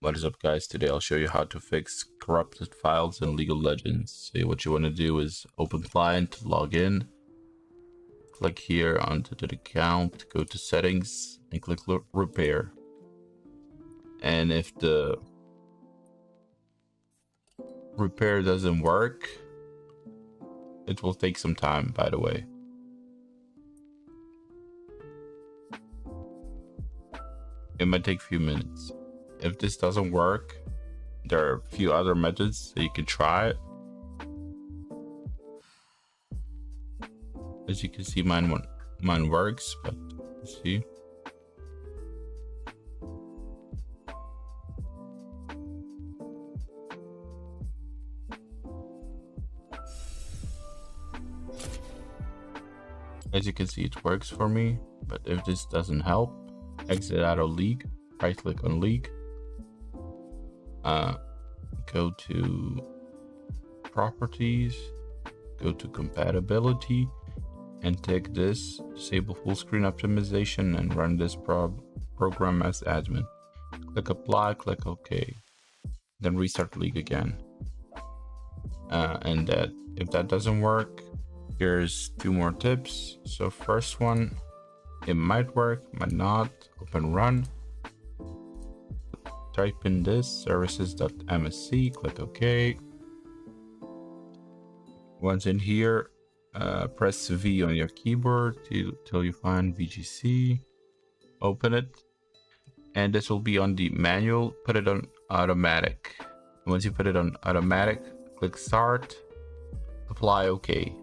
What is up, guys? Today I'll show you how to fix corrupted files in League of Legends. So what you want to do is open client, log in, click here onto the account, go to settings and click repair. And if the repair doesn't work, it will take some time, by the way. It might take a few minutes. If this doesn't work, there are a few other methods that you can try. As you can see, mine works, but let's see. As you can see, it works for me, but if this doesn't help, exit out of League, right click on League, go to properties, go to compatibility, and take this, disable full screen optimization, and run this program as admin. Click apply, click OK, then restart League again. And if that doesn't work, here's 2 more tips. So first one, it might work, might not. Open run, type in this services.msc, click OK. Once in here, press V on your keyboard till you find VGC, open it, and this will be on the manual. Put it on automatic. Once you put it on automatic, click start, apply OK.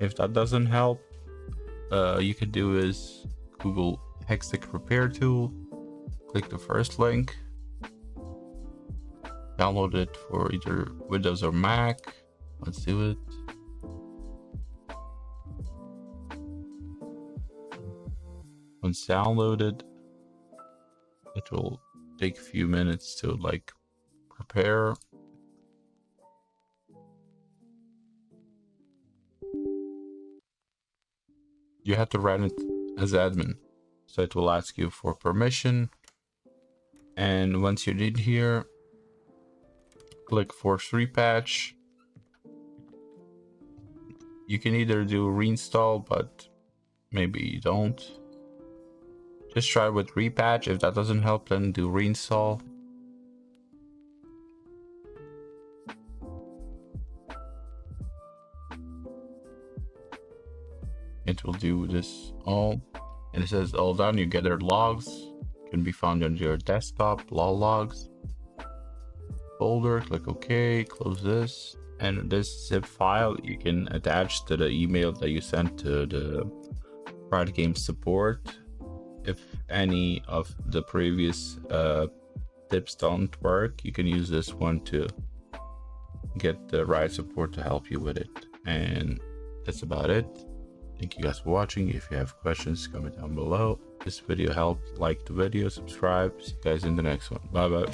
If that doesn't help, you can do is Google Hextech repair tool, click the first link, download it for either Windows or Mac. Let's do it. Once downloaded, it will take a few minutes to prepare. You have to run it as admin, so it will ask you for permission. And once you're in here, click force repatch. You can either do reinstall, but maybe you don't. Just try with repatch. If that doesn't help, then do reinstall. It will do this all, and it says all done. You gather logs, can be found on your desktop, logs folder. Click OK, close this, and this zip file you can attach to the email that you sent to the Riot Games support. If any of the previous tips don't work, you can use this one to get the Riot support to help you with it. And that's about it. Thank you guys for watching. If you have questions, comment down below. If this video helped, like the video, subscribe. See you guys in the next one. Bye bye.